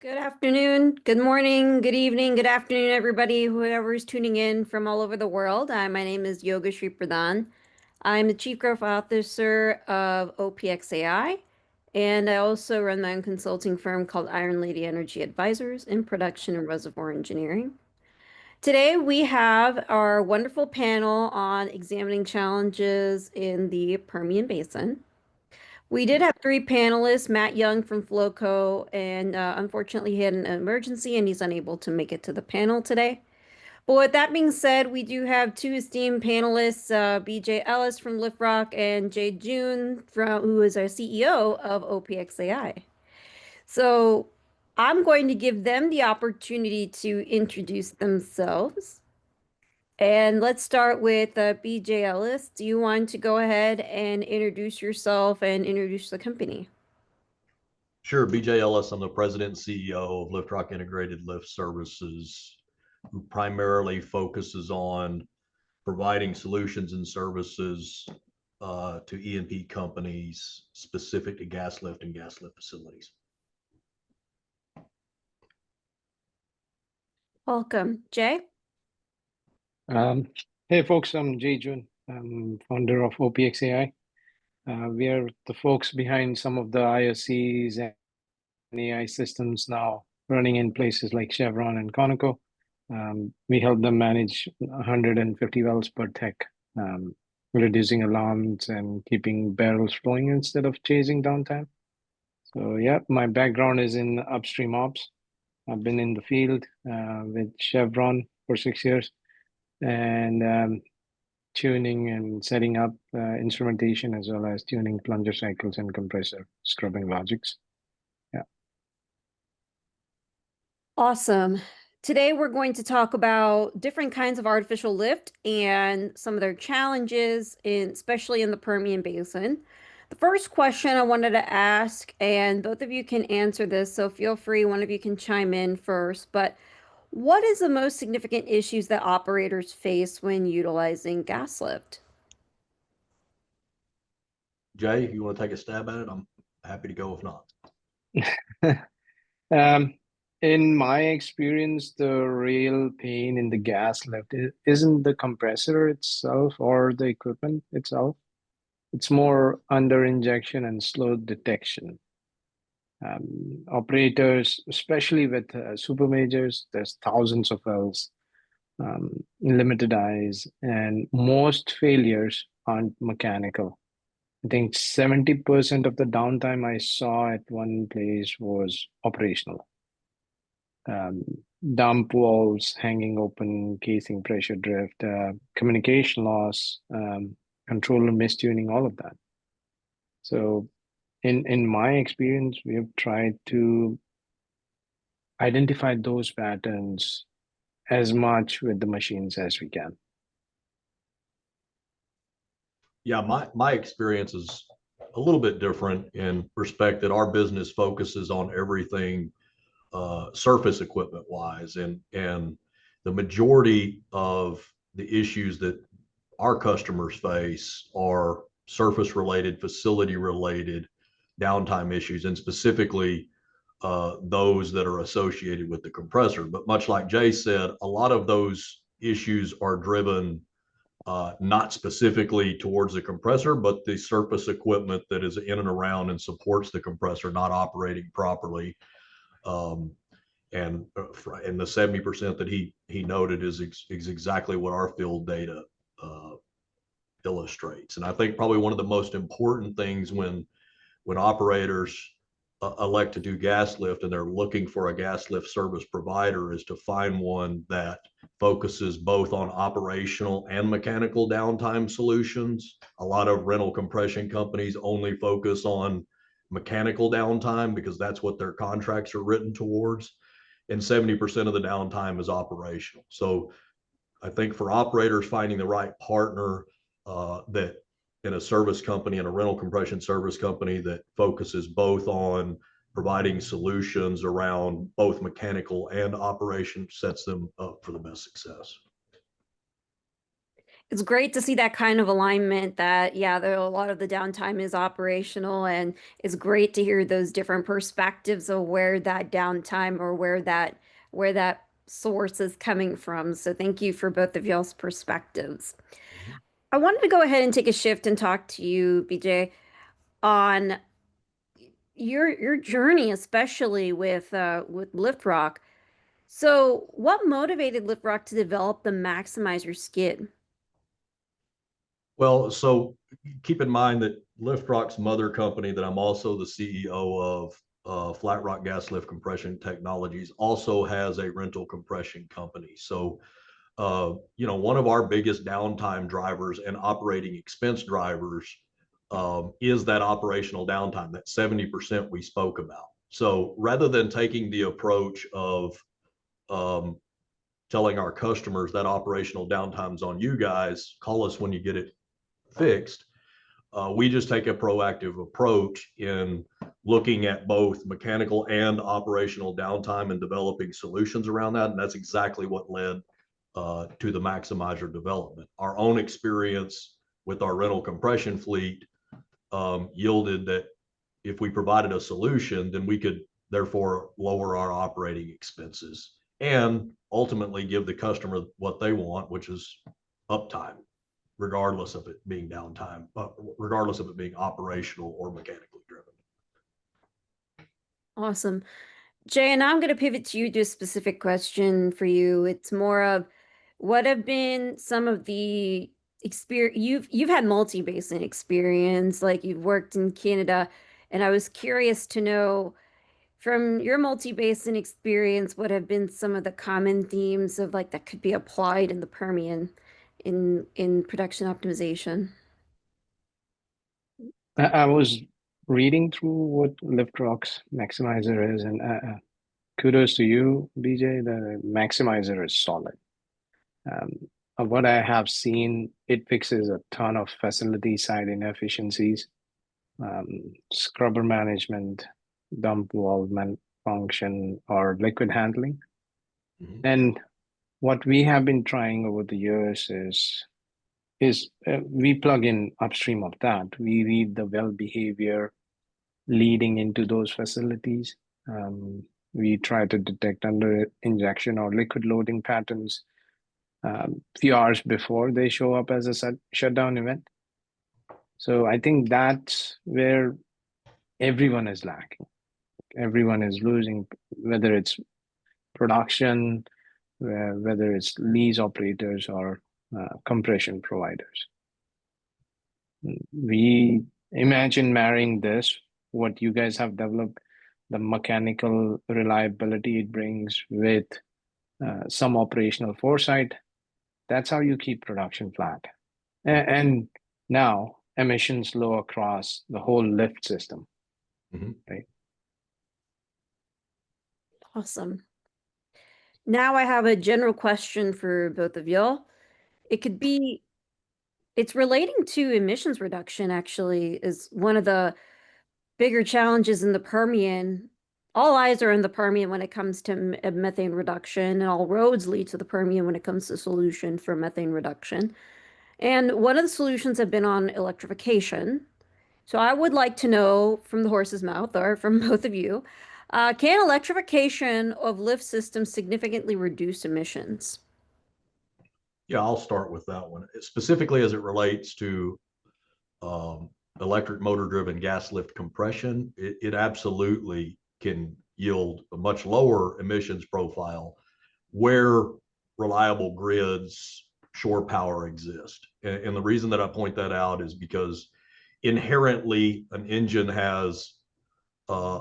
Good afternoon, good morning, good evening, good afternoon, everybody, whoever's tuning in from all over the world. My name is Yogashri Pradhan. I'm the Chief Growth Officer of OPX Ai, and I also run my own consulting firm called Iron Lady Energy Advisors in production and reservoir engineering. Today, we have our wonderful panel on examining challenges in the Permian Basin. We did have three panelists, Matt Young from Floco, and unfortunately he had an emergency and he's unable to make it to the panel today. But with that being said, we do have two esteemed panelists, BJ Ellis from LiftRock and Joon, who is our CEO of OPX Ai. So I'm going to give them the opportunity to introduce themselves. And let's start with BJ Ellis. Do you want to go ahead and introduce yourself and introduce the company? Sure. BJ Ellis, I'm the president and CEO of LiftRock Integrated Lift Services, who primarily focuses on providing solutions and services to E&P companies specific to gas lift and gas lift facilities. Welcome. Jay? Hey folks, I'm Joon. I'm founder of OPX Ai. We are the folks behind some of the IOCs and AI systems now running in places like Chevron and Conoco. We help them manage 150 wells per tech, reducing alarms and keeping barrels flowing instead of chasing downtime. So yeah, my background is in upstream ops. I've been in the field with Chevron for 6 years and tuning and setting up instrumentation as well as tuning plunger cycles and compressor scrubbing logics. Yeah. Awesome. Today we're going to talk about different kinds of artificial lift and some of their challenges, especially in the Permian Basin. The first question I wanted to ask, and both of you can answer this, so feel free, one of you can chime in first, but what is the most significant issues that operators face when utilizing gas lift? Jay, you want to take a stab at it? I'm happy to go if not. In my experience, the real pain in the gas lift isn't the compressor itself or the equipment itself. It's more under injection and slow detection. Operators, especially with super majors, there's thousands of wells, limited eyes, and most failures aren't mechanical. I think 70% of the downtime I saw at one place was operational. Dump valves hanging open, casing pressure drift, communication loss, controller mistuning, all of that. So in my experience, we have tried to identify those patterns as much with the machines as we can. Yeah, my experience is a little bit different in respect that our business focuses on everything surface equipment wise, and the majority of the issues that our customers face are surface related, facility related downtime issues, and specifically those that are associated with the compressor. But much like Jay said, a lot of those issues are driven not specifically towards the compressor, but the surface equipment that is in and around and supports the compressor not operating properly. And the 70% that he noted is exactly what our field data illustrates. And I think probably one of the most important things when operators elect to do gas lift and they're looking for a gas lift service provider is to find one that focuses both on operational and mechanical downtime solutions. A lot of rental compression companies only focus on mechanical downtime because that's what their contracts are written towards. And 70% of the downtime is operational. So I think for operators, finding the right partner that in a service company and a rental compression service company that focuses both on providing solutions around both mechanical and operation sets them up for the best success. It's great to see that kind of alignment that, yeah, there a lot of the downtime is operational, and it's great to hear those different perspectives of where that downtime or where that source is coming from. So thank you for both of y'all's perspectives. Mhm. I wanted to go ahead and take a shift and talk to you, BJ, on your journey, especially with LiftRock. So, what motivated LiftRock to develop the Maximizer skid? Well, so keep in mind that LiftRock's mother company, that I'm also the CEO of, Flat Rock Gas Lift Compression Technologies, also has a rental compression company. So, one of our biggest downtime drivers and operating expense drivers is that operational downtime, that 70% we spoke about. So, rather than taking the approach of um, telling our customers that operational downtime's on you guys, call us when you get it fixed. We just take a proactive approach in looking at both mechanical and operational downtime and developing solutions around that. And that's exactly what led to the Maximizer development. Our own experience with our rental compression fleet yielded that if we provided a solution, then we could therefore lower our operating expenses and ultimately give the customer what they want, which is uptime, regardless of it being downtime, regardless of it being operational or mechanically driven. Awesome. Jay, and I'm going to pivot to you to a specific question for you. It's more of what have been some of the experience you've had multi-basin experience, like you've worked in Canada, and I was curious to know from your multi-basin experience, what have been some of the common themes of like that could be applied in the Permian in production optimization? I was reading through what LiftRock's maximizer is, and kudos to you, BJ. The maximizer is solid. Um, of what I have seen, it fixes a ton of facility side inefficiencies, um, scrubber management, dump valve function, or liquid handling. Mhm. And what we have been trying over the years is we plug in upstream of that. We read the well behavior leading into those facilities. We try to detect under injection or liquid loading patterns few hours before they show up as a shutdown event. So I think that's where everyone is lacking. Everyone is losing, whether it's production, whether it's lease operators or compression providers. We imagine marrying this, what you guys have developed, the mechanical reliability it brings with some operational foresight. That's how you keep production flat. And now emissions low across the whole lift system, Mhm. right? Awesome. Now I have a general question for both of y'all. It could be, it's relating to emissions reduction, actually, is one of the bigger challenges in the Permian. All eyes are in the Permian when it comes to methane reduction, and all roads lead to the Permian when it comes to solution for methane reduction. And one of the solutions have been on electrification. So I would like to know from the horse's mouth or from both of you, can electrification of lift systems significantly reduce emissions? Yeah, I'll start with that one. Specifically as it relates to um, electric motor driven gas lift compression, it absolutely can yield a much lower emissions profile where reliable grids, shore power exist. And the reason that I point that out is because inherently an engine has uh,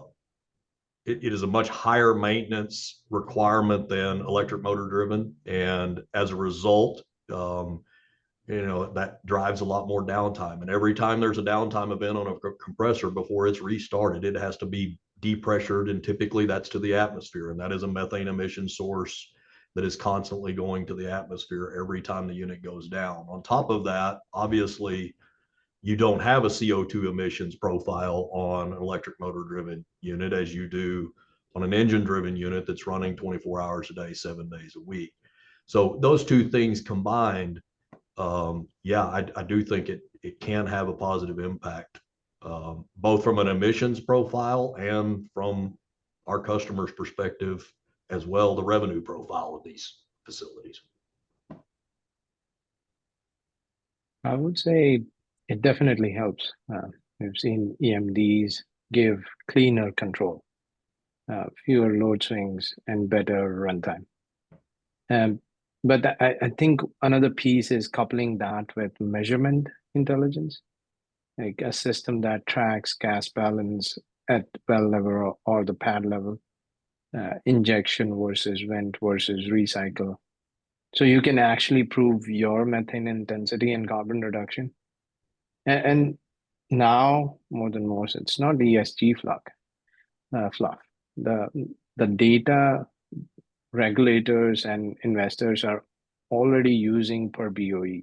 it is a much higher maintenance requirement than electric motor driven, and as a result, that drives a lot more downtime. And every time there's a downtime event on a compressor before it's restarted, it has to be depressured, and typically that's to the atmosphere, and that is a methane emission source that is constantly going to the atmosphere every time the unit goes down. On top of that, obviously, you don't have a CO2 emissions profile on an electric motor driven unit as you do on an engine driven unit that's running 24 hours a day, 7 days a week. So those two things combined yeah, I do think it can have a positive impact, both from an emissions profile and from our customers' perspective as well, the revenue profile of these facilities. I would say it definitely helps. We've seen EMDs give cleaner control, fewer load swings, and better runtime. But I think another piece is coupling that with measurement intelligence, like a system that tracks gas balance at well level or the pad level, injection versus vent versus recycle. So you can actually prove your methane intensity and carbon reduction. And now more than most, it's not ESG fluff. The the data regulators and investors are already using per BOE.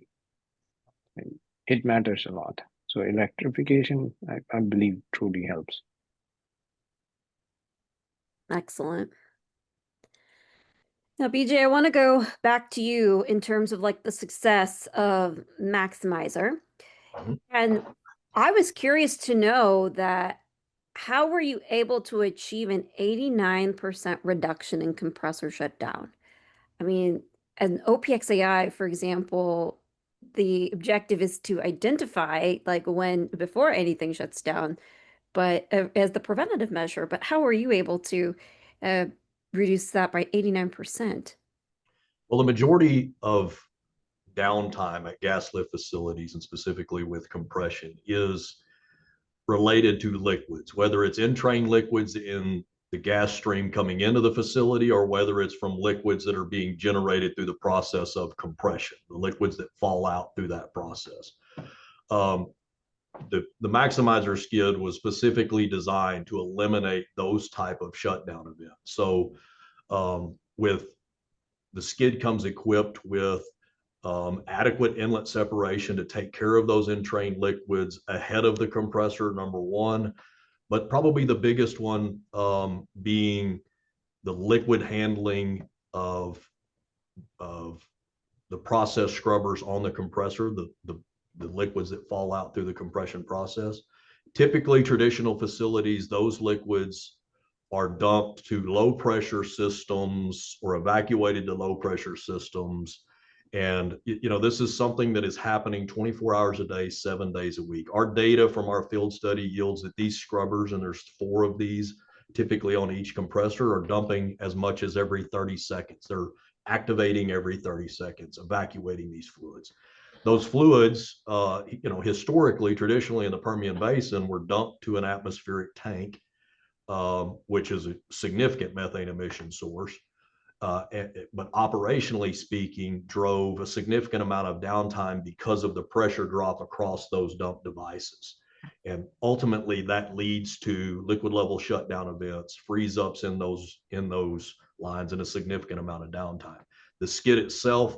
It matters a lot. So electrification, I believe, truly helps. Excellent. Now, BJ, I want to go back to you in terms of like the success of Maximizer. Mhm. And I was curious to know that how were you able to achieve an 89% reduction in compressor shutdown? I mean, an OPX Ai, for example, the objective is to identify like when before anything shuts down, but as the preventative measure. But how were you able to uh, reduce that by 89%? Well, the majority of downtime at gas lift facilities, and specifically with compression, is related to liquids, whether it's in train liquids in the gas stream coming into the facility, or whether it's from liquids that are being generated through the process of compression, the liquids that fall out through that process. The Maximizer skid was specifically designed to eliminate those type of shutdown events. So with the skid comes equipped with adequate inlet separation to take care of those in-train liquids ahead of the compressor, number one. But probably the biggest one being the liquid handling of the process scrubbers on the compressor, the liquids that fall out through the compression process. Typically, traditional facilities, those liquids are dumped to low pressure systems or evacuated to low pressure systems. And this is something that is happening 24 hours a day, 7 days a week. Our data from our field study yields that these scrubbers, and there's 4 of these typically on each compressor, are dumping as much as every 30 seconds. They're activating every 30 seconds, evacuating these fluids. Those fluids, historically, traditionally in the Permian Basin, were dumped to an atmospheric tank, which is a significant methane emission source. But operationally speaking, drove a significant amount of downtime because of the pressure drop across those dump devices. And ultimately that leads to liquid level shutdown events, freeze ups in those lines, and a significant amount of downtime. The skid itself,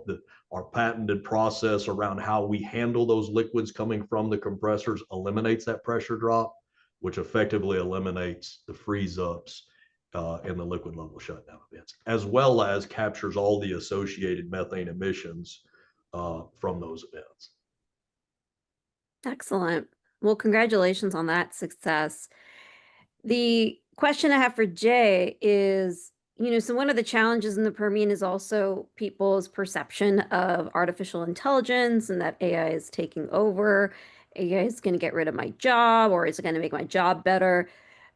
our patented process around how we handle those liquids coming from the compressors, eliminates that pressure drop, which effectively eliminates the freeze ups and the liquid level shutdown events, as well as captures all the associated methane emissions from those events. Excellent. Well, congratulations on that success. The question I have for Jay is, so one of the challenges in the Permian is also people's perception of artificial intelligence and that AI is taking over. AI is going to get rid of my job, or is it going to make my job better?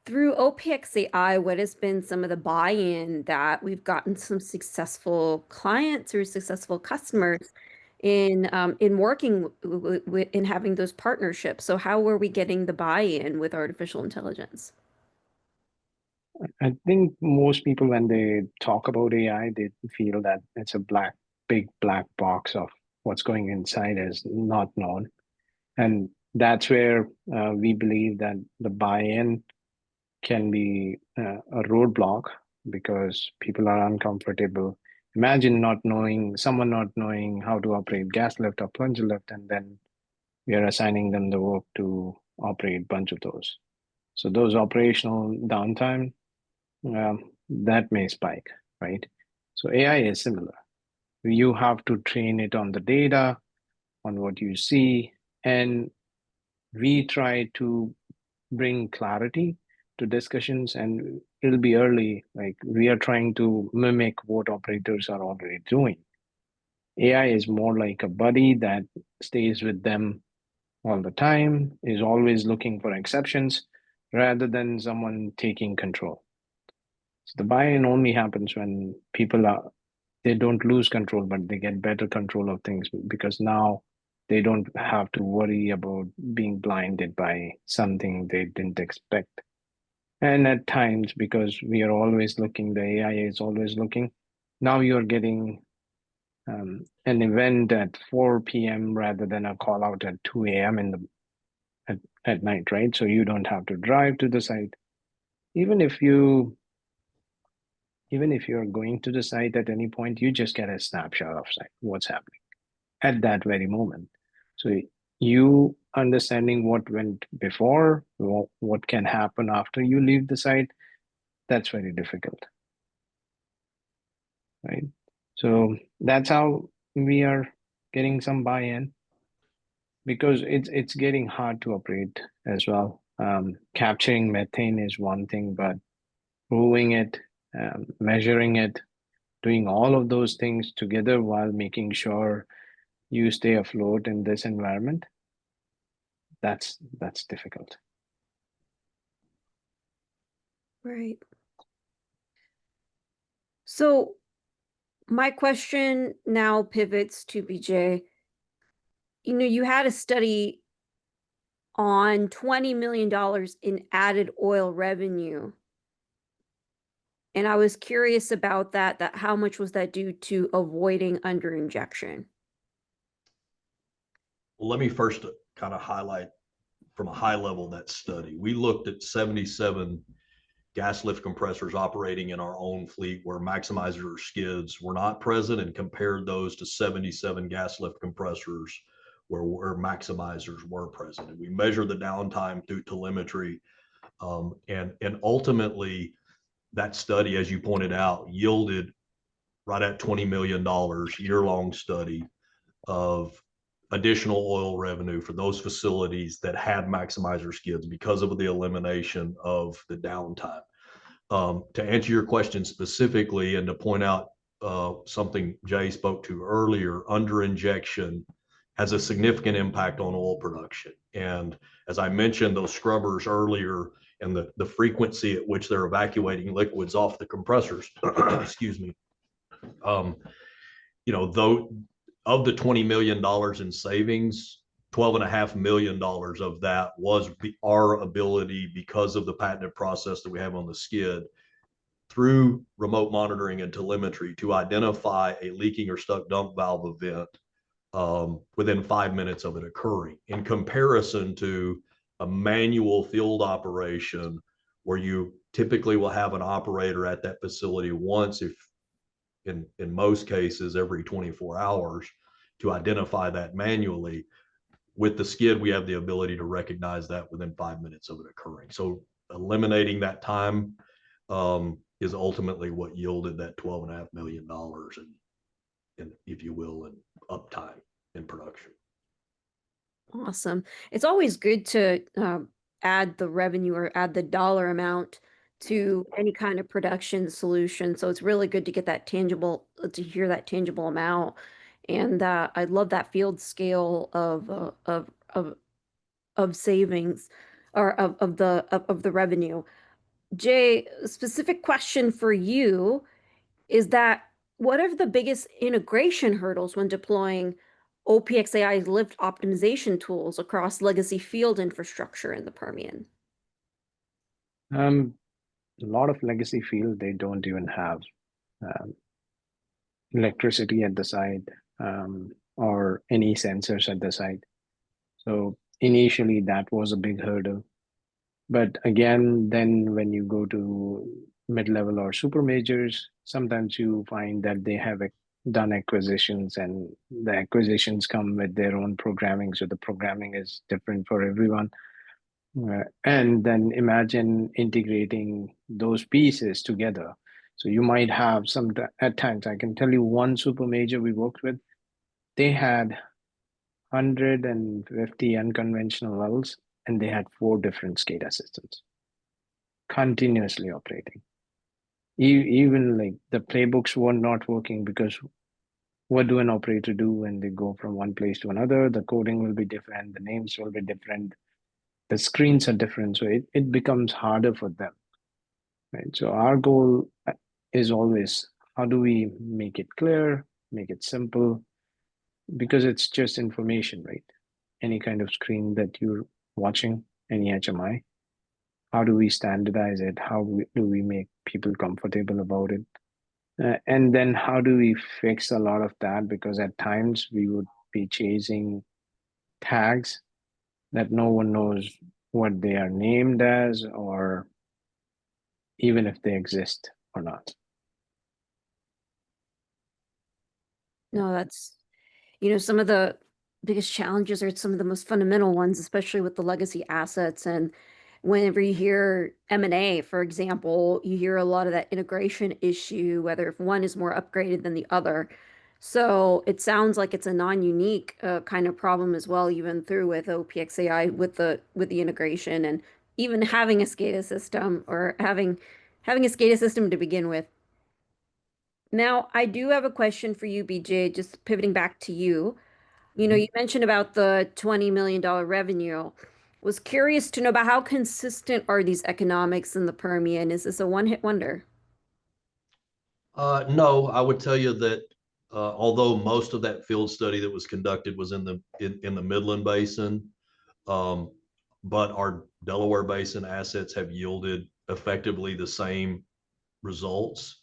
Through OPX Ai, what has been some of the buy-in that we've gotten some successful clients or successful customers in working in having those partnerships? So how were we getting the buy-in with artificial intelligence? I think most people, when they talk about AI, they feel that it's a big black box of what's going inside is not known. And that's where we believe that the buy-in can be a roadblock because people are uncomfortable. Imagine someone not knowing how to operate gas lift or plunger lift, and then we are assigning them the work to operate a bunch of those. So those operational downtime, that may spike, right? So AI is similar. You have to train it on the data. on what you see, and we try to bring clarity to discussions, and it'll be early. Like, we are trying to mimic what operators are already doing. AI is more like a buddy that stays with them all the time, is always looking for exceptions rather than someone taking control. So the buy-in only happens when they don't lose control, but they get better control of things, because now they don't have to worry about being blinded by something they didn't expect. And at times, because we are always looking, the AI is always looking. Now you're getting an event at 4 p.m. rather than a call out at 2 a.m. At night, right? So you don't have to drive to the site. Even if you're going to the site at any point, you just get a snapshot of what's happening at that very moment. So you understanding what went before, what can happen after you leave the site, that's very difficult, right? So that's how we are getting some buy-in, because it's getting hard to operate as well. Capturing methane is one thing, but proving it, measuring it, doing all of those things together while making sure you stay afloat in this environment, that's difficult. Right. So my question now pivots to BJ. You had a study on $20 million in added oil revenue. And I was curious about that how much was that due to avoiding under injection? Well, let me first kind of highlight from a high level that study. We looked at 77 gas lift compressors operating in our own fleet where maximizers or skids were not present, and compared those to 77 gas lift compressors where maximizers were present. And we measured the downtime through telemetry. And ultimately, that study, as you pointed out, yielded right at $20 million, year-long study of additional oil revenue for those facilities that had maximizer skids because of the elimination of the downtime. To answer your question specifically and to point out something Jay spoke to earlier, under injection has a significant impact on oil production. And as I mentioned, those scrubbers earlier and the frequency at which they're evacuating liquids off the compressors, excuse me, though of the $20 million in savings, $12.5 million of that was our ability, because of the patented process that we have on the skid, through remote monitoring and telemetry, to identify a leaking or stuck dump valve event within 5 minutes of it occurring, in comparison to a manual field operation where you typically will have an operator at that facility once, if in most cases every 24 hours, to identify that manually. With the skid, we have the ability to recognize that within 5 minutes of it occurring. So eliminating that time is ultimately what yielded that $12.5 million in, if you will, in uptime in production. Awesome. It's always good to add the revenue or add the dollar amount to any kind of production solution. So it's really good to get that tangible, to hear that tangible amount. And I love that field scale of savings, or of the revenue. Jay, a specific question for you is that what are the biggest integration hurdles when deploying OPX Ai's lift optimization tools across legacy field infrastructure in the Permian? A lot of legacy field, they don't even have electricity at the site, or any sensors at the site. So initially that was a big hurdle. But again, then when you go to mid-level or super majors, sometimes you find that they have done acquisitions, and the acquisitions come with their own programming. So the programming is different for everyone. And then imagine integrating those pieces together. So you might have at times, I can tell you one super major we worked with, they had 150 unconventional wells, and they had 4 different SCADA systems continuously operating. Even like the playbooks were not working, because what do an operator do when they go from one place to another? The coding will be different, the names will be different, the screens are different, so it becomes harder for them, right? So our goal is always, how do we make it clear, make it simple, because it's just information, right? Any kind of screen that you're watching, any HMI, how do we standardize it? Do we make people comfortable about it? And then how do we fix a lot of that? Because at times we would be chasing tags that no one knows what they are named as, or even if they exist or not. No, that's, some of the biggest challenges are some of the most fundamental ones, especially with the legacy assets. And whenever you hear M&A, for example, you hear a lot of that integration issue, whether if one is more upgraded than the other. So it sounds like it's a non-unique kind of problem as well, even through with OPX AI with the integration and even having a SCADA system or having a SCADA system to begin with. Now, I do have a question for you, BJ, just pivoting back to you. You mentioned about the $20 million revenue. Was curious to know about how consistent are these economics in the Permian? Is this a one-hit wonder? No, I would tell you that although most of that field study that was conducted was in the Midland Basin, um, but our Delaware Basin assets have yielded effectively the same results.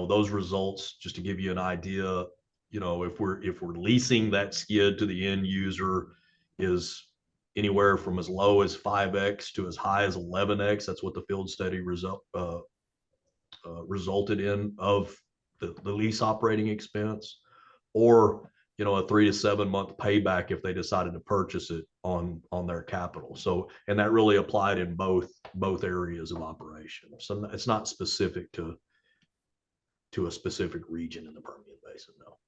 Those results, just to give you an idea, if we're leasing that skid to the end user, is anywhere from as low as 5x to as high as 11x. That's what the field study resulted in of the lease operating expense, or a 3 to 7 month payback if they decided to purchase it on their capital. So, and that really applied in both areas of operation. So it's not specific to a specific region in the Permian Basin, no.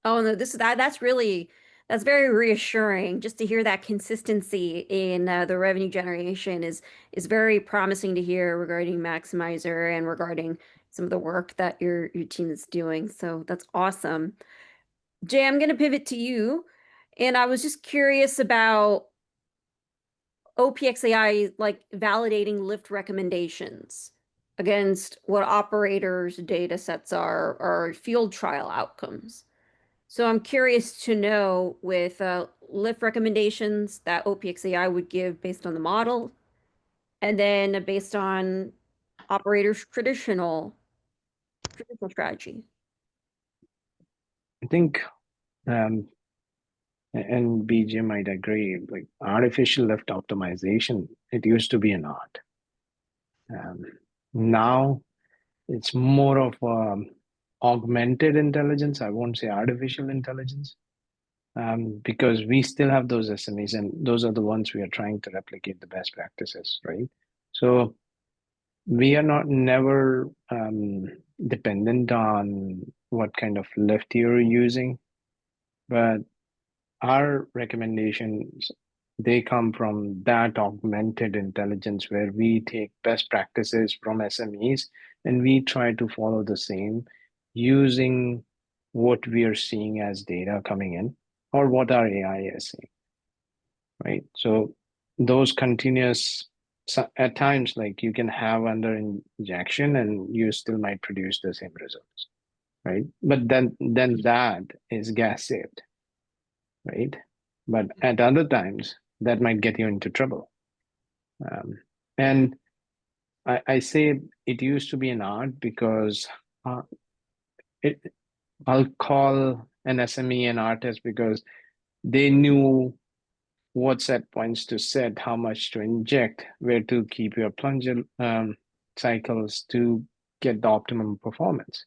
Oh no, that's very reassuring. Just to hear that consistency in the revenue generation is very promising to hear regarding Maximizer and regarding some of the work that your team is doing. So that's awesome. Jay, I'm going to pivot to you, and I was just curious about OPX AI like validating lift recommendations against what operators' data sets are or field trial outcomes. So I'm curious to know with lift recommendations that OPX AI would give based on the model, and then based on operators' traditional strategy. I think, and BJ might agree, like artificial lift optimization, it used to be an art. Now it's more of augmented intelligence. I won't say artificial intelligence, because we still have those SMEs, and those are the ones we are trying to replicate the best practices, right? So we are not never dependent on what kind of lift you're using, but our recommendations, they come from that augmented intelligence where we take best practices from SMEs and we try to follow the same using what we are seeing as data coming in or what our AI is seeing, right? So those continuous, at times, like you can have under injection and you still might produce the same results, right? But then that is gas saved, right? But at other times, that might get you into trouble. And I say it used to be an art because I'll call an SME an artist because they knew what set points to set, how much to inject, where to keep your plunger cycles to get the optimum performance.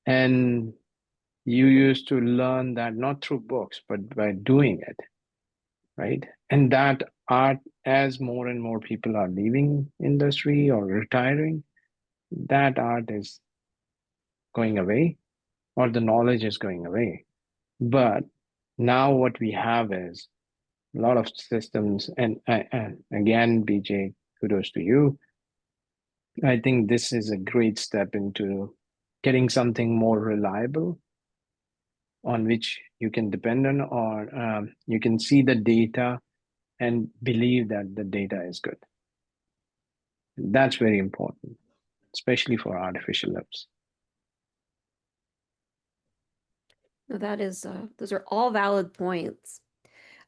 And you used to learn that not through books, but by doing it, right? And that art, as more and more people are leaving industry or retiring, that art is going away, or the knowledge is going away. But Now what we have is a lot of systems, and again, BJ, kudos to you. I think this is a great step into getting something more reliable on which you can depend on, or you can see the data and believe that the data is good. That's very important, especially for artificial lifts. No, those are all valid points.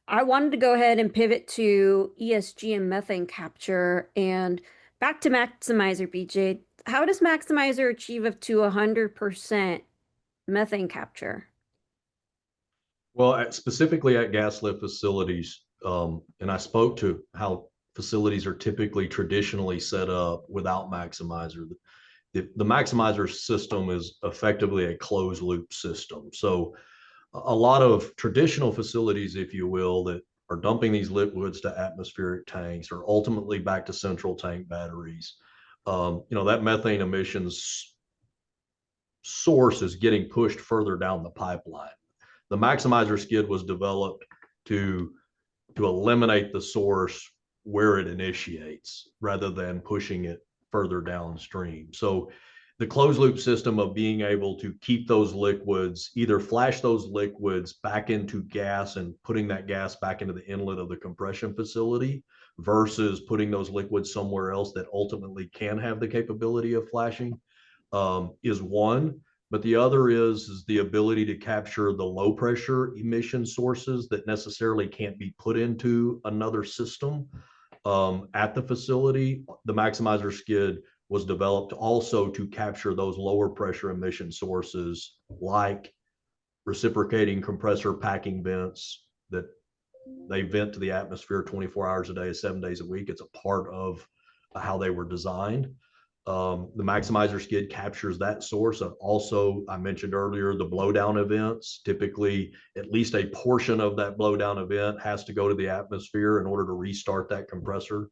I wanted to go ahead and pivot to ESG and methane capture and back to Maximizer, BJ. How does Maximizer achieve up to 100% methane capture? Well, specifically at gas lift facilities, and I spoke to how facilities are typically traditionally set up without Maximizer. The Maximizer system is effectively a closed loop system. So a lot of traditional facilities, if you will, that are dumping these liquids to atmospheric tanks or ultimately back to central tank batteries, that methane emissions source is getting pushed further down the pipeline. The Maximizer skid was developed to eliminate the source where it initiates rather than pushing it further downstream. So the closed loop system of being able to keep those liquids, either flash those liquids back into gas and putting that gas back into the inlet of the compression facility versus putting those liquids somewhere else that ultimately can have the capability of flashing, is one. But the other is the ability to capture the low pressure emission sources that necessarily can't be put into another system at the facility. The Maximizer skid was developed also to capture those lower pressure emission sources like reciprocating compressor packing vents that they vent to the atmosphere 24 hours a day, 7 days a week. It's a part of how they were designed. The Maximizer skid captures that source. And also, I mentioned earlier, the blowdown events. Typically, at least a portion of that blowdown event has to go to the atmosphere in order to restart that compressor.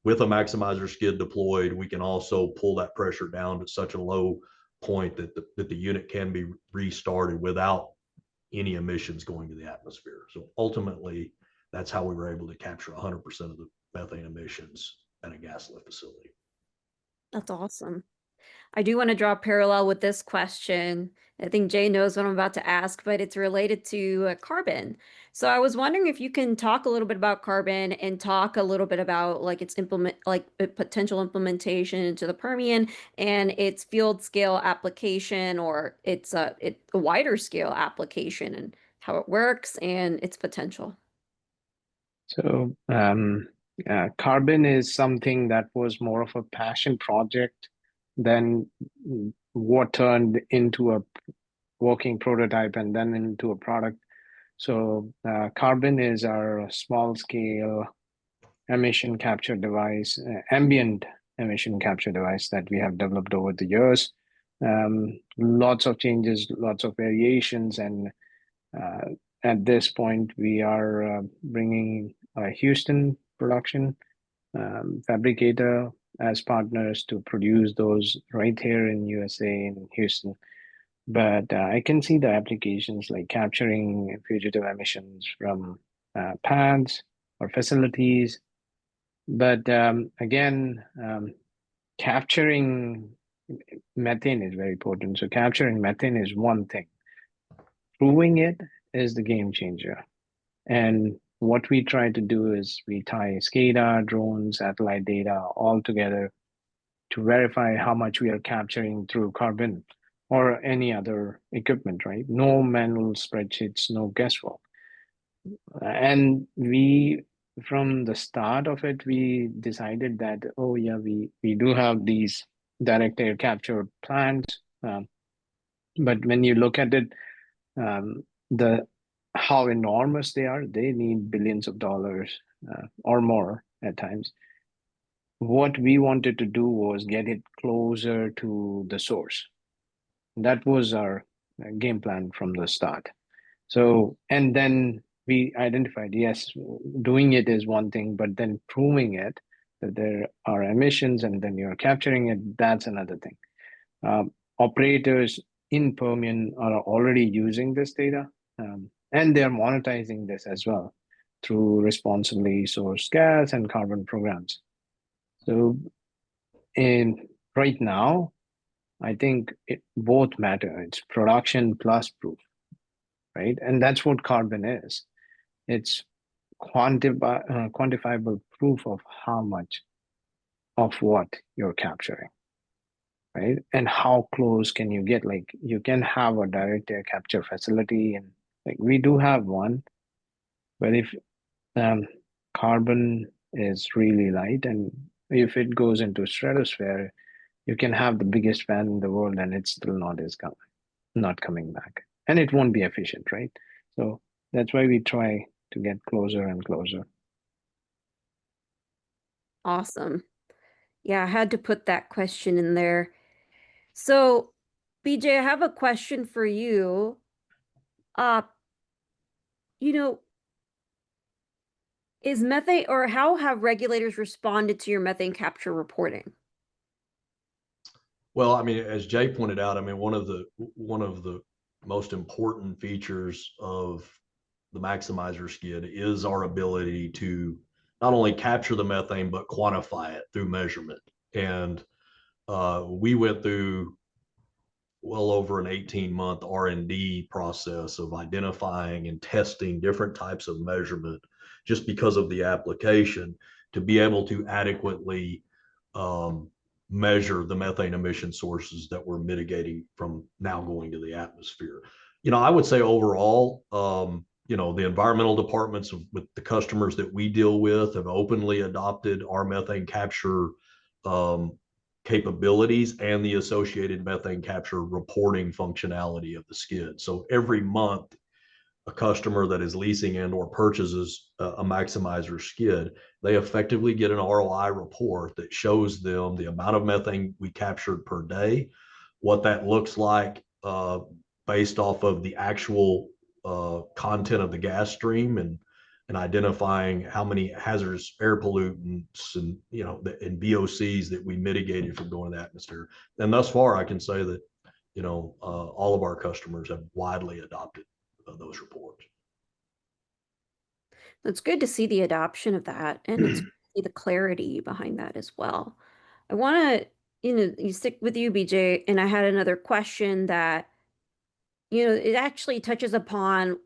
With a Maximizer skid deployed, we can also pull that pressure down to such a low point that the unit can be restarted without any emissions going to the atmosphere. So ultimately, that's how we were able to capture 100% of the methane emissions at a gas lift facility. That's awesome. I do want to draw a parallel with this question. I think Jay knows what I'm about to ask, but it's related to carbon. So I was wondering if you can talk a little bit about carbon and talk a little bit about like its potential implementation into the Permian and its field scale application or its a wider scale application and how it works and its potential. So carbon is something that was more of a passion project than what turned into a working prototype and then into a product. So carbon is our small scale emission capture device, ambient emission capture device that we have developed over the years. Lots of changes, lots of variations, and at this point, we are bringing a Houston production fabricator as partners to produce those right here in USA in Houston. But I can see the applications like capturing fugitive emissions from pads or facilities. But again, capturing methane is very important. So capturing methane is one thing. Proving it is the game changer. And what we try to do is we tie SCADA, drones, satellite data all together to verify how much we are capturing through carbon or any other equipment, right? No manual spreadsheets, no guesswork. And we, from the start of it, we decided that, oh yeah, we do have these direct air capture plants. But when you look at it, the how enormous they are, they need billions of dollars or more at times. What we wanted to do was get it closer to the source. That was our game plan from the start. So, and then we identified, yes, doing it is one thing, but then proving it that there are emissions and then you're capturing it, that's another thing. Operators in Permian are already using this data. And they're monetizing this as well through responsibly sourced gas and carbon programs. So right now, I think both matter. It's production plus proof, right? And that's what carbon is. It's quantifiable proof of how much of what you're capturing, right? And how close can you get? Like you can have a direct air capture facility, and like we do have one, but if um, carbon is really light, and if it goes into stratosphere, you can have the biggest fan in the world, and it's still not coming back, and it won't be efficient, right? So that's why we try to get closer and closer. Awesome. Yeah, I had to put that question in there. So, BJ, I have a question for you. Uh, you know, is methane or how have regulators responded to your methane capture reporting? Well, I mean, as Jay pointed out, I mean, one of the most important features of the maximizer skid is our ability to not only capture the methane but quantify it through measurement. And we went through well over an 18-month R&D process of identifying and testing different types of measurement just because of the application to be able to adequately measure the methane emission sources that we're mitigating from now going to the atmosphere. I would say overall, the environmental departments with the customers that we deal with have openly adopted our methane capture capabilities and the associated methane capture reporting functionality of the skid. So every month, a customer that is leasing and or purchases a maximizer skid, they effectively get an ROI report that shows them the amount of methane we captured per day, what that looks like based off of the actual content of the gas stream, and identifying how many hazardous air pollutants and and VOCs that we mitigated from going to the atmosphere. And thus far, I can say that all of our customers have widely adopted those reports. It's good to see the adoption of that, and it's good to see the clarity behind that as well. I want to, you stick with you, BJ, and I had another question that, it actually touches upon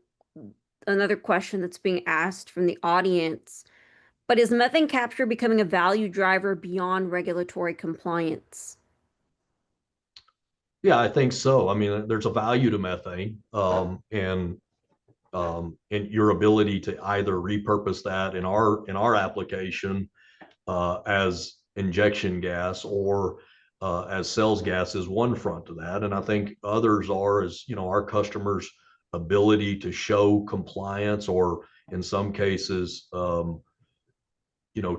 another question that's being asked from the audience. But is methane capture becoming a value driver beyond regulatory compliance? Yeah, I think so. I mean, there's a value to methane, and your ability to either repurpose that in our application as injection gas or as sales gas is one front to that. And I think others are, as our customers' ability to show compliance, or in some cases,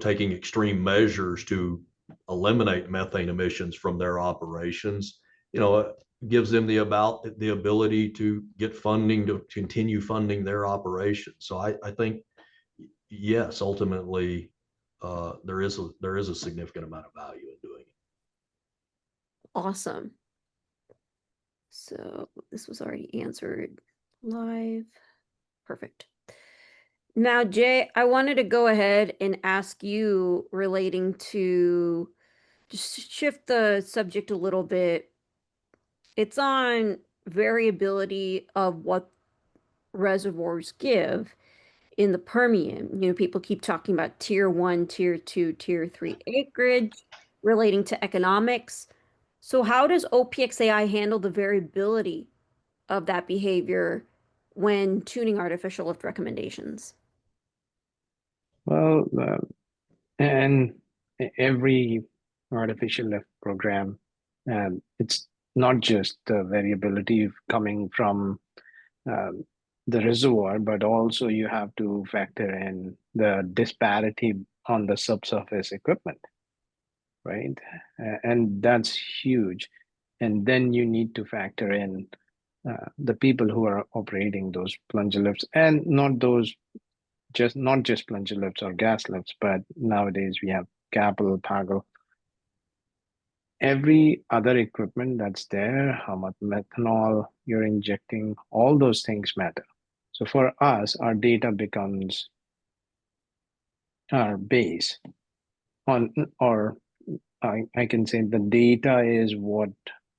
taking extreme measures to eliminate methane emissions from their operations, gives them the ability to get funding to continue funding their operations. So I think, yes, ultimately, there is a significant amount of value in doing it. Awesome. So this was already answered live. Perfect. Now, Jay, I wanted to go ahead and ask you relating to just shift the subject a little bit. It's on variability of what reservoirs give in the Permian. People keep talking about tier one, tier two, tier three acreage relating to economics. So how does OPX Ai handle the variability of that behavior when tuning artificial lift recommendations? Well, and every artificial lift program, it's not just the variability coming from um, the reservoir, but also you have to factor in the disparity on the subsurface equipment, right? And that's huge. And then you need to factor in the people who are operating those plunger lifts, and not just plunger lifts or gas lifts, but nowadays we have Capel, Pagel, every other equipment that's there, how much methanol you're injecting, all those things matter. So for us, our data becomes our base on, or I can say the data is what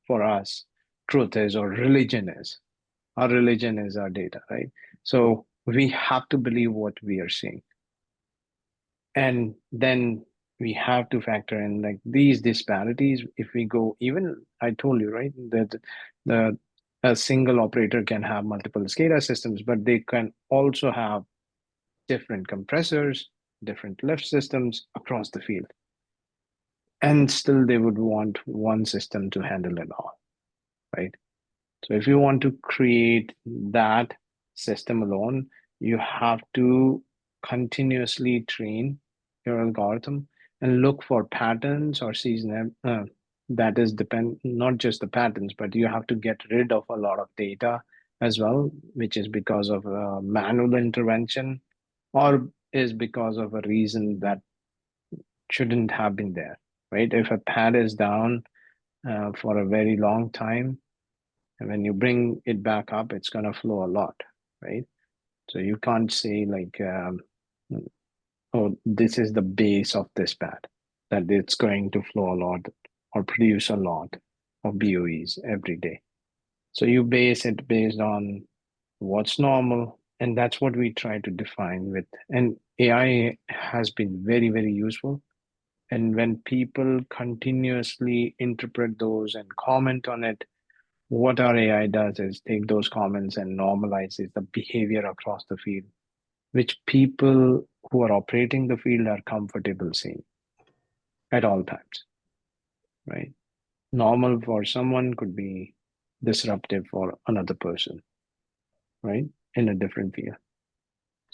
for us truth is or religion is. Our religion is our data, right? So we have to believe what we are seeing. And then we have to factor in like these disparities. If we go, even I told you, right, that the a single operator can have multiple SCADA systems, but they can also have different compressors, different lift systems across the field. And still they would want one system to handle it all, right? So if you want to create that system alone, you have to continuously train your algorithm and look for patterns or season that is depend not just the patterns, but you have to get rid of a lot of data as well, which is because of manual intervention or is because of a reason that shouldn't have been there, right? If a pad is down for a very long time, and when you bring it back up, it's going to flow a lot, right? So you can't say like, oh, this is the base of this pad, that it's going to flow a lot or produce a lot of BOEs every day. So you base it based on what's normal. And that's what we try to define with, and AI has been very, very useful. And when people continuously interpret those and comment on it, what our AI does is take those comments and normalizes the behavior across the field, which people who are operating the field are comfortable seeing at all times, right? Normal for someone could be disruptive for another person, right? In a different field.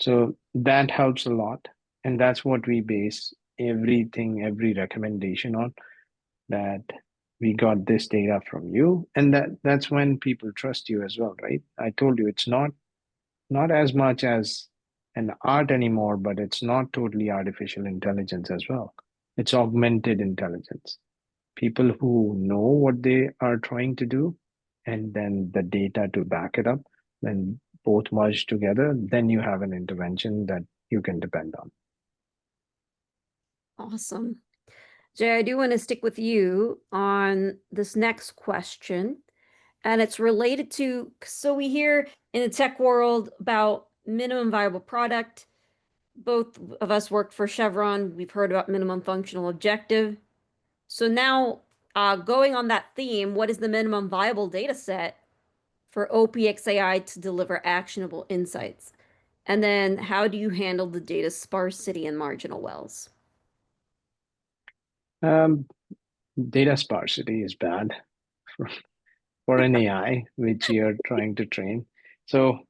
So that helps a lot. And that's what we base everything, every recommendation on, that we got this data from you. And that's when people trust you as well, right? I told you it's not as much as an art anymore, but it's not totally artificial intelligence as well. It's augmented intelligence. People who know what they are trying to do, and then the data to back it up, when both merge together, then you have an intervention that you can depend on. Awesome. Jay, I do want to stick with you on this next question. And it's related to, so we hear in the tech world about minimum viable product. Both of us work for Chevron. We've heard about minimum functional objective. So now, going on that theme, what is the minimum viable data set for OPX Ai to deliver actionable insights? And then how do you handle the data sparsity in marginal wells? Data sparsity is bad for an AI, which you're trying to train. So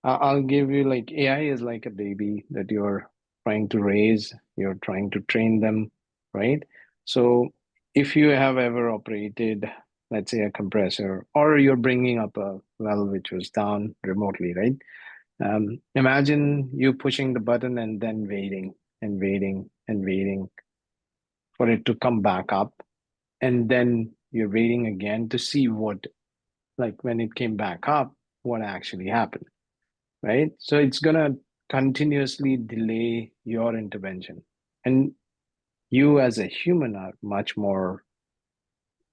I'll give you like AI is like a baby that you're trying to raise, you're trying to train them, right? So if you have ever operated, let's say a compressor, or you're bringing up a well which was down remotely, right? Imagine you pushing the button and then waiting and waiting and waiting for it to come back up. And then you're waiting again to see what, like when it came back up, what actually happened, right? So it's going to continuously delay your intervention. And you as a human are much more,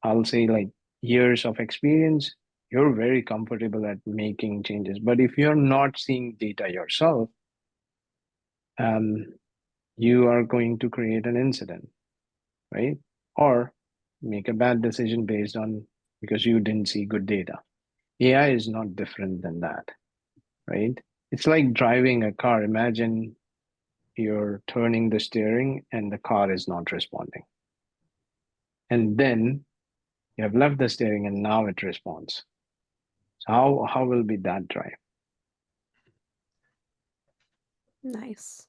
I'll say, like years of experience. You're very comfortable at making changes. But if you're not seeing data yourself, um, you are going to create an incident, right? Or make a bad decision based on because you didn't see good data. AI is not different than that, right? It's like driving a car. Imagine you're turning the steering and the car is not responding. And then you have left the steering and now it responds. So how will be that drive? Nice.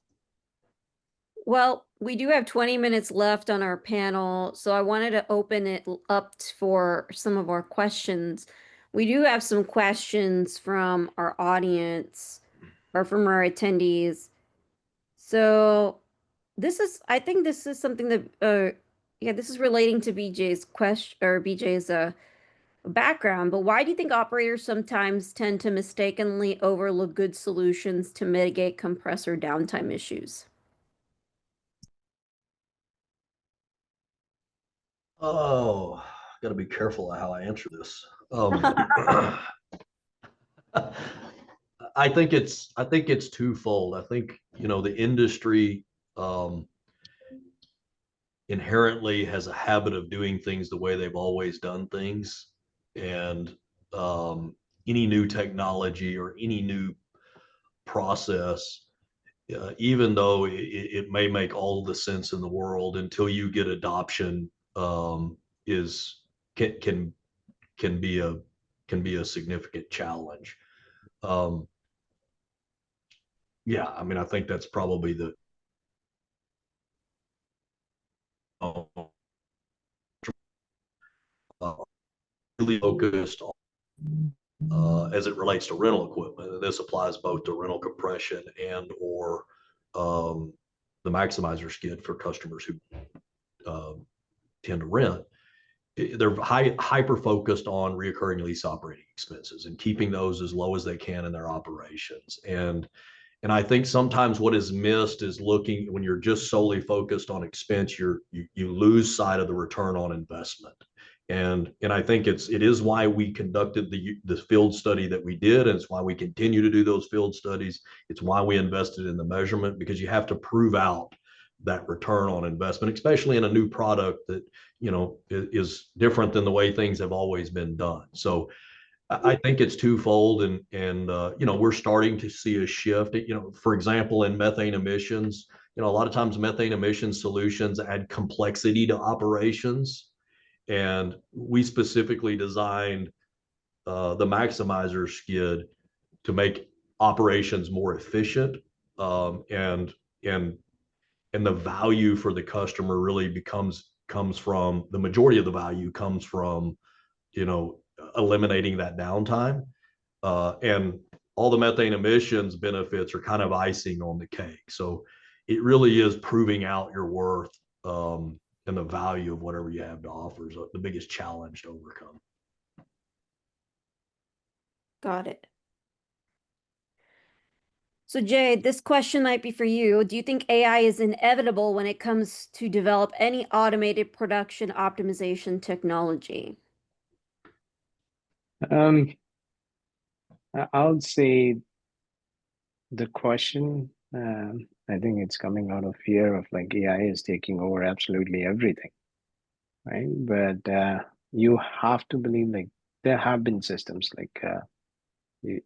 Well, we do have 20 minutes left on our panel, so I wanted to open it up for some of our questions. We do have some questions from our audience or from our attendees. So I think this is something that, yeah, this is relating to BJ's question or BJ's background, but why do you think operators sometimes tend to mistakenly overlook good solutions to mitigate compressor downtime issues? Oh, got to be careful of how I answer this. I think it's twofold. I think, the industry inherently has a habit of doing things the way they've always done things. And any new technology or any new process, even though it may make all the sense in the world, until you get adoption, is can can can be a significant challenge. Um, yeah, I mean, I think that's probably the uh, really focused on, as it relates to rental equipment. And this applies both to rental compression and or the maximizer skid for customers who tend to rent. They're hyper focused on reoccurring lease operating expenses and keeping those as low as they can in their operations. And I think sometimes what is missed is looking, when you're just solely focused on expense, you lose sight of the return on investment. And I think it is why we conducted the field study that we did, and it's why we continue to do those field studies. It's why we invested in the measurement, because you have to prove out that return on investment, especially in a new product that is different than the way things have always been done. So I think it's twofold, and we're starting to see a shift. For example, in methane emissions, a lot of times methane emission solutions add complexity to operations, and we specifically designed the maximizer skid to make operations more efficient, and and and the value for the customer really comes from, the majority of the value comes from eliminating that downtime, and all the methane emissions benefits are kind of icing on the cake. So it really is proving out your worth, and the value of whatever you have to offer is the biggest challenge to overcome. Got it. So Jay, this question might be for you. Do you think AI is inevitable when it comes to develop any automated production optimization technology? Um, I'll say the question, I think it's coming out of fear of like AI is taking over absolutely everything, right? But you have to believe like there have been systems like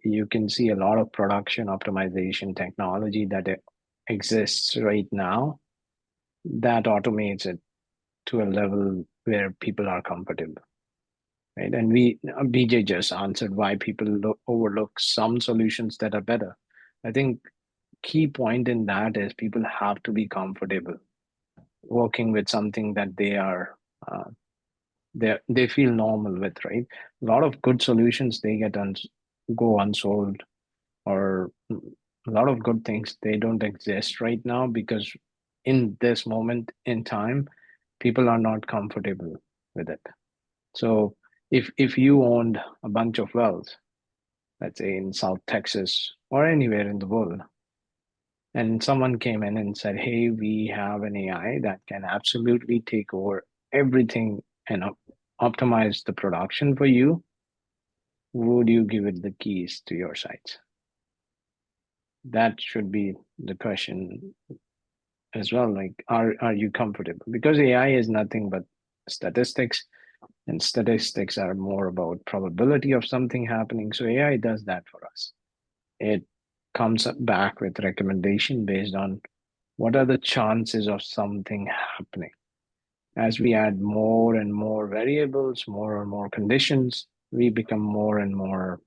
you can see a lot of production optimization technology that exists right now that automates it to a level where people are comfortable, right? And BJ just answered why people overlook some solutions that are better. I think key point in that is people have to be comfortable working with something that they feel normal with, right? A lot of good solutions they go unsold, or a lot of good things they don't exist right now because in this moment in time people are not comfortable with it. So if you owned a bunch of wells, let's say in South Texas or anywhere in the world, and someone came in and said, hey, we have an AI that can absolutely take over everything and optimize the production for you, would you give it the keys to your sites? That should be the question as well. Like, are you comfortable? Because AI is nothing but statistics, and statistics are more about probability of something happening. So AI does that for us. It comes back with recommendation based on what are the chances of something happening. As we add more and more variables, more and more conditions, we become more and more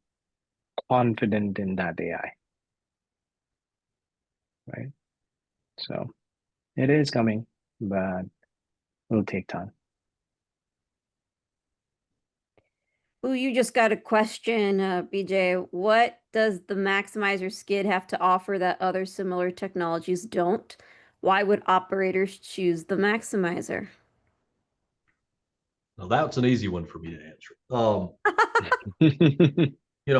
confident in that AI, right? So it is coming, but it'll take time. Ooh, you just got a question, BJ. What does the maximizer skid have to offer that other similar technologies don't? Why would operators choose the maximizer? Now that's an easy one for me to answer.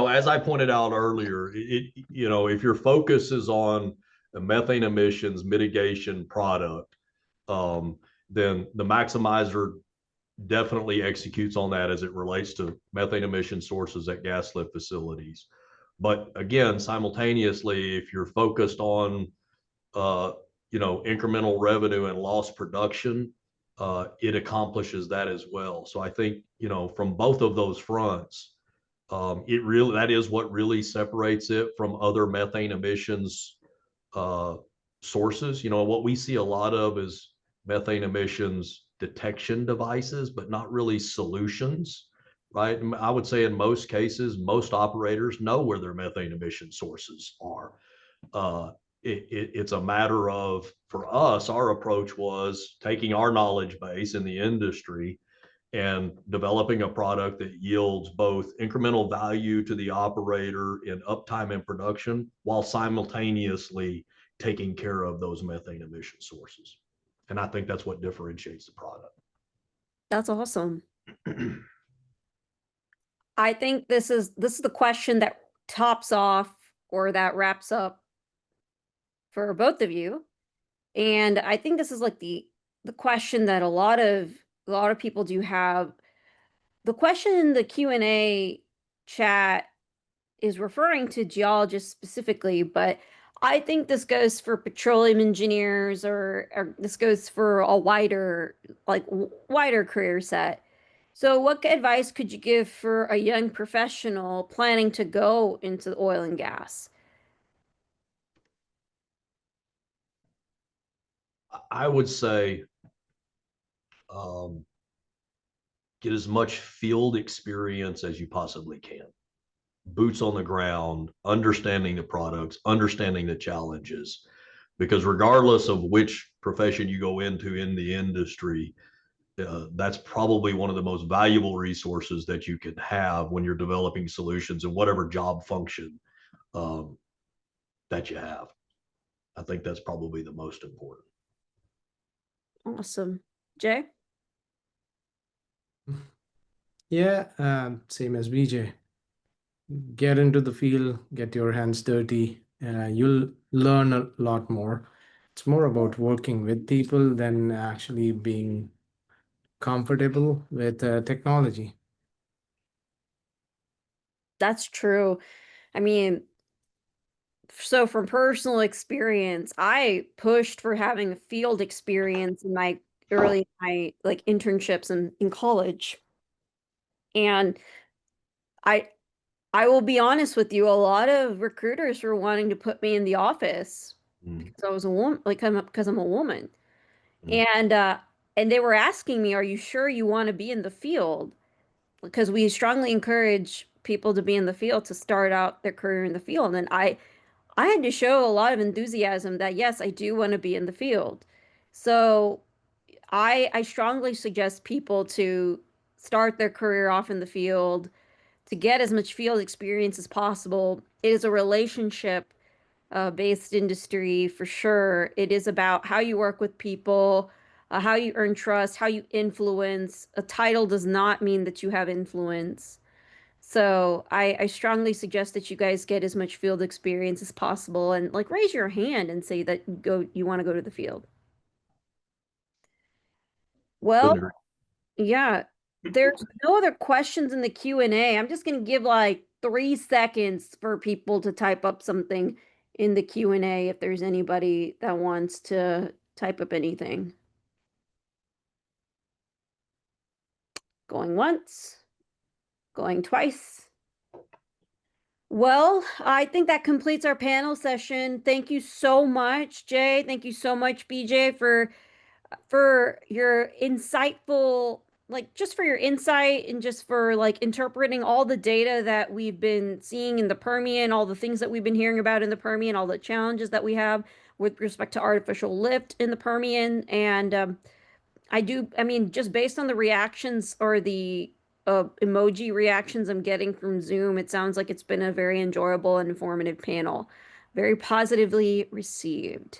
As I pointed out earlier, if your focus is on a methane emissions mitigation product, then the maximizer definitely executes on that as it relates to methane emission sources at gas lift facilities. But again, simultaneously, if you're focused on incremental revenue and lost production, it accomplishes that as well. So I think, from both of those fronts, that is what really separates it from other methane emissions sources. What we see a lot of is methane emissions detection devices, but not really solutions, right? I would say in most cases, most operators know where their methane emission sources are. It's a matter of, for us, our approach was taking our knowledge base in the industry and developing a product that yields both incremental value to the operator in uptime and production while simultaneously taking care of those methane emission sources. And I think that's what differentiates the product. That's awesome. I think this is the question that tops off or that wraps up for both of you. And I think this is like the question that a lot of people do have. The question in the Q&A chat is referring to geologists specifically, but I think this goes for petroleum engineers or this goes for a wider career set. So what advice could you give for a young professional planning to go into oil and gas? I would say get as much field experience as you possibly can. Boots on the ground, understanding the products, understanding the challenges, because regardless of which profession you go into in the industry, that's probably one of the most valuable resources that you can have when you're developing solutions in whatever job function that you have. I think that's probably the most important. Awesome. Jay? Yeah, same as BJ. Get into the field, get your hands dirty. You'll learn a lot more. It's more about working with people than actually being comfortable with technology. That's true. I mean, so from personal experience, I pushed for having a field experience in my like internships in college. And I I will be honest with you, a lot of recruiters were wanting to put me in the office because I was a woman, because I'm a woman. Mm. And they were asking me, "Are you sure you want to be in the field?" Because we strongly encourage people to be in the field to start out their career in the field. And I had to show a lot of enthusiasm that yes, I do want to be in the field. So I strongly suggest people to start their career off in the field to get as much field experience as possible. It is a relationship based industry for sure. It is about how you work with people, how you earn trust, how you influence. A title does not mean that you have influence. So I strongly suggest that you guys get as much field experience as possible and like raise your hand and say that you want to go to the field. Well, yeah, there's no other questions in the Q&A. I'm just gonna give like 3 seconds for people to type up something in the Q&A if there's anybody that wants to type up anything. Going once, going twice. Well, I think that completes our panel session. Thank you so much, Jay. Thank you so much, BJ, for your insightful, like just for your insight and just for like interpreting all the data that we've been seeing in the Permian, all the things that we've been hearing about in the Permian, all the challenges that we have with respect to artificial lift in the Permian. And I mean, just based on the reactions or the emoji reactions I'm getting from Zoom, it sounds like it's been a very enjoyable and informative panel. Very positively received.